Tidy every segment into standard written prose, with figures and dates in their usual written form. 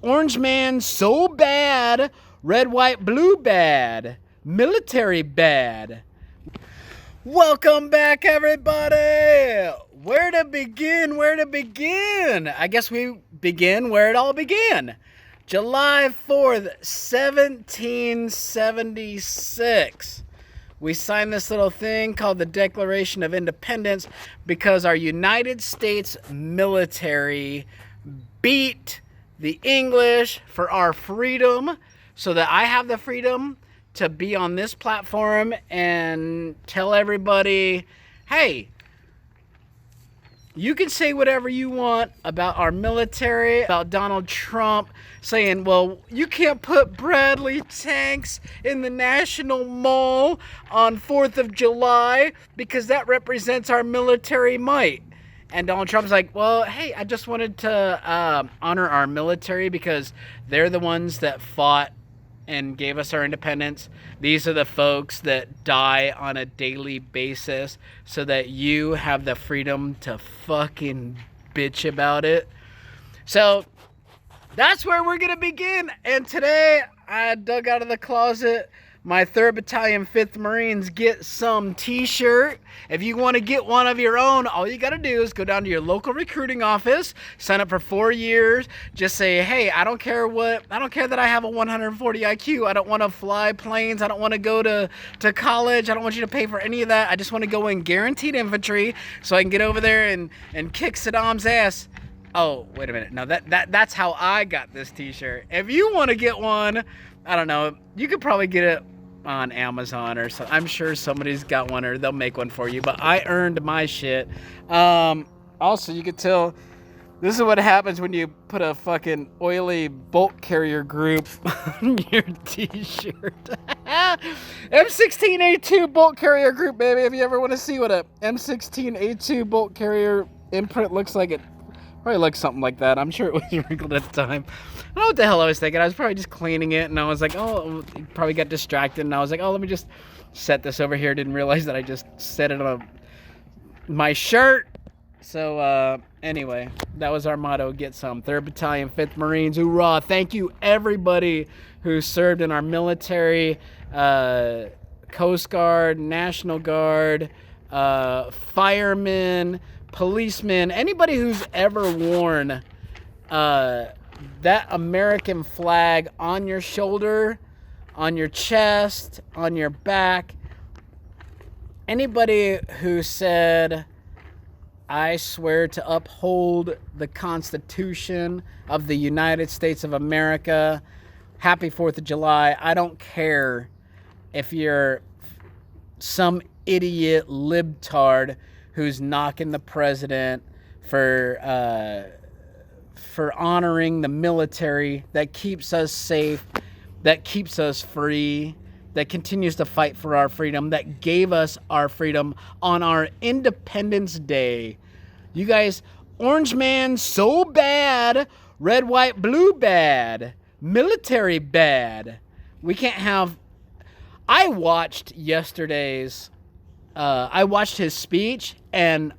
Orange man so bad, red, white, blue bad, military bad. Welcome back, everybody. Where to begin? I guess we begin where it all began. July 4th, 1776. We signed this little thing called the Declaration of Independence because our United States military beat the English for our freedom, so that I have the freedom to be on this platform and tell everybody, hey, you can say whatever you want about our military, about Donald Trump, saying, well, you can't put Bradley tanks in the National Mall on 4th of July because that represents our military might. And Donald Trump's like, well, hey, I just wanted to honor our military because they're the ones that fought and gave us our independence. These are the folks that die on a daily basis so that you have the freedom to fucking bitch about it. So that's where we're going to begin. And today I dug out of the closet my 3rd Battalion 5th Marines Get Some t-shirt. If you want to get one of your own, all you got to do is go down to your local recruiting office, sign up for 4 years, just say, hey, I don't care that I have a 140 IQ. I don't want to fly planes. I don't want to go to college. I don't want you to pay for any of that. I just want to go in guaranteed infantry so I can get over there and kick Saddam's ass. Oh, wait a minute. No, that's how I got this t-shirt. If you want to get one, I don't know, you could probably get it on Amazon or so. I'm sure somebody's got one or they'll make one for you, but I earned my shit. Also, you could tell this is what happens when you put a fucking oily bolt carrier group on your t-shirt. M16A2 bolt carrier group, baby. If you ever want to see what a M16A2 bolt carrier imprint looks like, it probably looks something like that. I'm sure it was wrinkled at the time. I don't know what the hell I was thinking. I was probably just cleaning it, and I was like, oh, probably got distracted, and I was like, oh, let me just set this over here. Didn't realize that I just set it on my shirt. So, anyway, that was our motto, get some. 3rd Battalion, 5th Marines, hoorah. Thank you, everybody who served in our military, Coast Guard, National Guard, firemen, policemen, anybody who's ever worn that American flag on your shoulder, on your chest, on your back. Anybody who said, I swear to uphold the Constitution of the United States of America. Happy 4th of July. I don't care if you're some idiot libtard who's knocking the president for honoring the military that keeps us safe, that keeps us free, that continues to fight for our freedom, that gave us our freedom on our Independence Day. You guys, orange man so bad, red, white, blue bad, military bad. We can't have... I watched his speech, and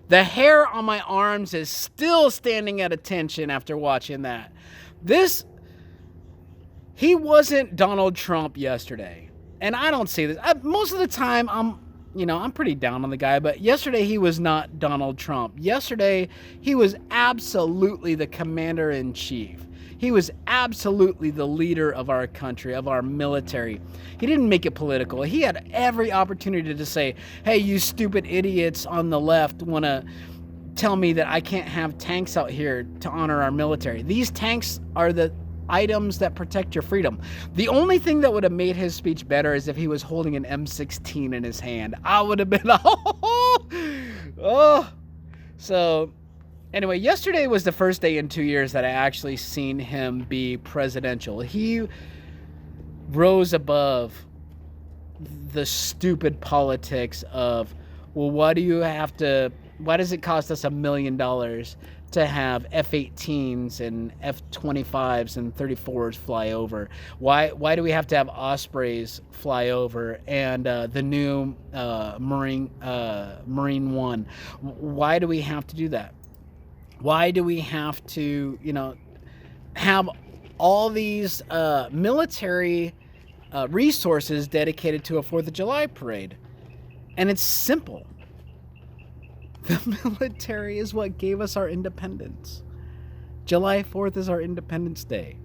the hair on my arms is still standing at attention after watching that. He wasn't Donald Trump yesterday. And I don't see this. Most of the time, I'm pretty down on the guy, but yesterday he was not Donald Trump. Yesterday, he was absolutely the commander-in-chief. He was absolutely the leader of our country, of our military. He didn't make it political. He had every opportunity to say, hey, you stupid idiots on the left want to tell me that I can't have tanks out here to honor our military. These tanks are the items that protect your freedom. The only thing that would have made his speech better is if he was holding an M16 in his hand. I would have been, oh. So... anyway, yesterday was the first day in 2 years that I actually seen him be presidential. He rose above the stupid politics of, well, why does it cost us $1 million to have F-18s and F-25s and 34s fly over? Why do we have to have Ospreys fly over and the new Marine One? Why do we have to do that? Why do we have to, have all these military resources dedicated to a 4th of July parade. And it's simple. The military is what gave us our independence. July 4th is our Independence Day.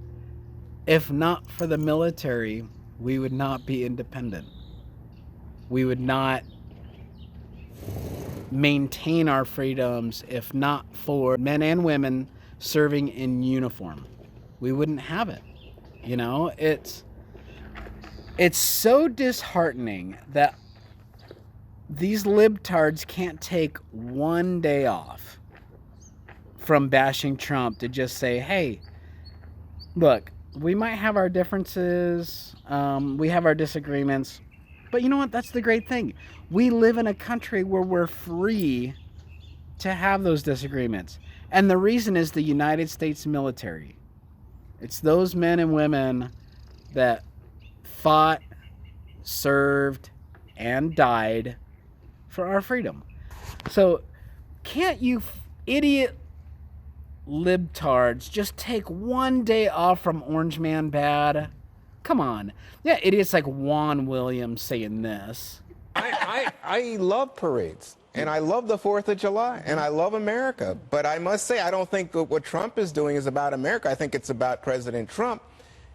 If not for the military, we would not be independent. We would not maintain our freedoms if not for men and women serving in uniform. We wouldn't have it. You know, it's so disheartening that these libtards can't take one day off from bashing Trump to just say, hey, look, we might have our differences, we have our disagreements, but you know what? That's the great thing. We live in a country where we're free to have those disagreements. And the reason is the United States military. It's those men and women that fought, served, and died for our freedom. So can't you idiot libtards just take one day off from Orange Man Bad? Come on. Yeah, idiots like Juan Williams saying this. I love parades, and I love the 4th of July, and I love America. But I must say, I don't think that what Trump is doing is about America. I think it's about President Trump,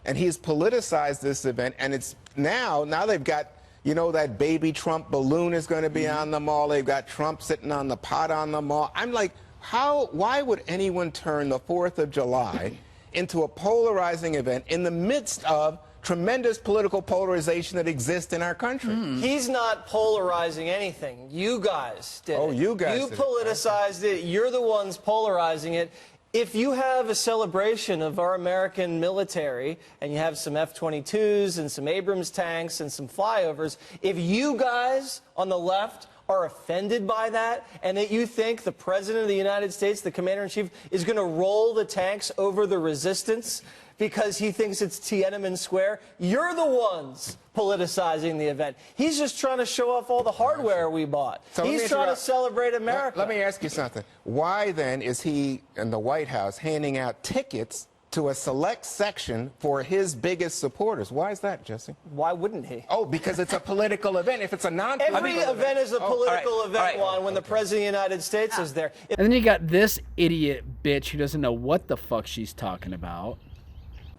and he's politicized this event, and it's now they've got, you know, that baby Trump balloon is going to be on the mall. They've got Trump sitting on the pot on the mall. I'm like, why would anyone turn the 4th of July into a polarizing event in the midst of tremendous political polarization that exists in our country? He's not polarizing anything. You guys did. Oh, you guys You did. politicized it. You're the ones polarizing it. If you have a celebration of our American military and you have some F-22s and some Abrams tanks and some flyovers, if you guys on the left are offended by that and that you think the President of the United States, the Commander-in-Chief, is going to roll the tanks over the resistance because he thinks it's Tiananmen Square, you're the ones politicizing the event. He's just trying to show off all the hardware we bought. So He's trying to celebrate America. Let me ask you something. Why then is he in the White House handing out tickets to a select section for his biggest supporters? Why is that, Jesse? Why wouldn't he? Oh, because it's a political event. If it's a non-political Every event is a political event, all right. Juan, when the President of the United States is there. And then you got this idiot bitch who doesn't know what the fuck she's talking about.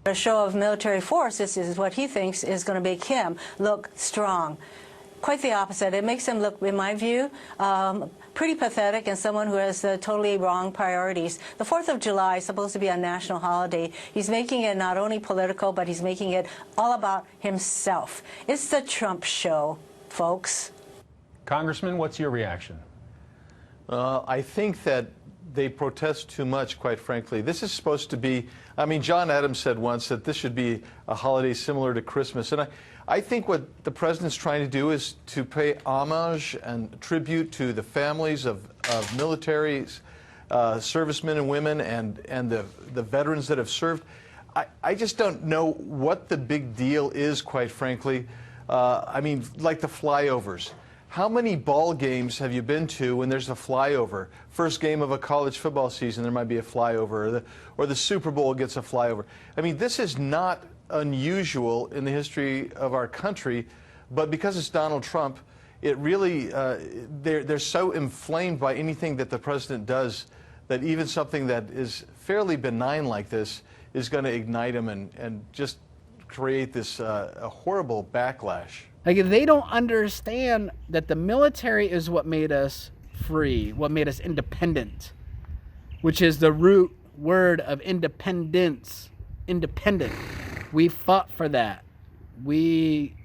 A show of military force, this is what he thinks is going to make him look strong. Quite the opposite. It makes him look, in my view, pretty pathetic and someone who has totally wrong priorities. The 4th of July is supposed to be a national holiday. He's making it not only political, but he's making it all about himself. It's the Trump show, folks. Congressman, what's your reaction? I think that they protest too much, quite frankly. This is supposed to be, I mean, John Adams said once that this should be a holiday similar to Christmas. And I think what the president's trying to do is to pay homage and tribute to the families of militaries, servicemen and women, and the veterans that have served. I just don't know what the big deal is, quite frankly. I mean, like the flyovers. How many ball games have you been to when there's a flyover? First game of a college football season, there might be a flyover, or the Super Bowl gets a flyover. I mean, this is not unusual in the history of our country, but because it's Donald Trump, it really, they're so inflamed by anything that the president does that even something that is fairly benign like this is going to ignite them and just create this a horrible backlash. Like, they don't understand that the military is what made us free, what made us independent, which is the root word of independence. Independent. We fought for that. We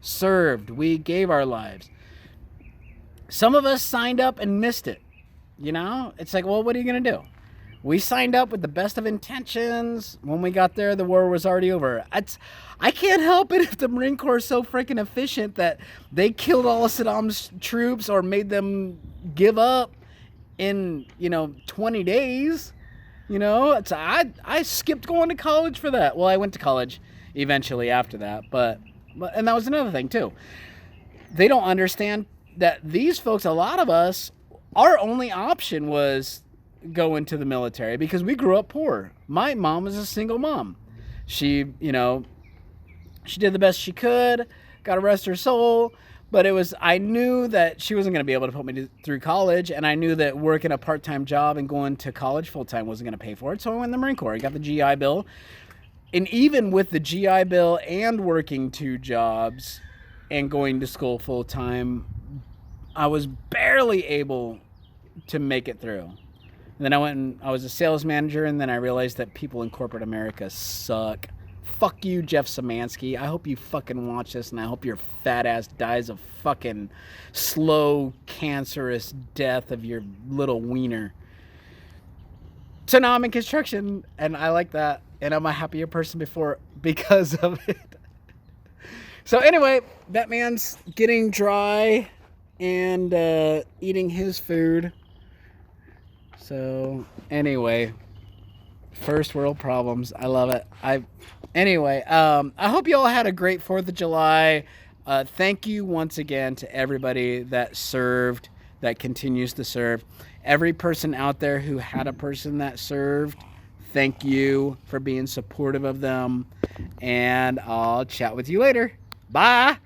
served. We gave our lives. Some of us signed up and missed it. You know? It's like, well, what are you going to do? We signed up with the best of intentions. When we got there, the war was already over. I can't help it if the Marine Corps is so freaking efficient that they killed all of Saddam's troops or made them give up in, 20 days. I skipped going to college for that. Well, I went to college eventually after that, but and that was another thing too. They don't understand that these folks, a lot of us, our only option was go into the military because we grew up poor. My mom was a single mom. She, she did the best she could, got to rest her soul. But I knew that she wasn't going to be able to put me through college, and I knew that working a part-time job and going to college full-time wasn't going to pay for it, so I went in the Marine Corps. I got the GI Bill. And even with the GI Bill and working 2 jobs and going to school full-time, I was barely able to make it through. And then I was a sales manager, and then I realized that people in corporate America suck. Fuck you, Jeff Szymanski. I hope you fucking watch this, and I hope your fat ass dies of fucking slow, cancerous death of your little wiener. So now I'm in construction, and I like that, and I'm a happier person because of it. So anyway, that man's getting dry and eating his food. So anyway, first world problems. I love it. Anyway, I hope you all had a great 4th of July. Thank you once again to everybody that served, that continues to serve. Every person out there who had a person that served, thank you for being supportive of them. And I'll chat with you later. Bye.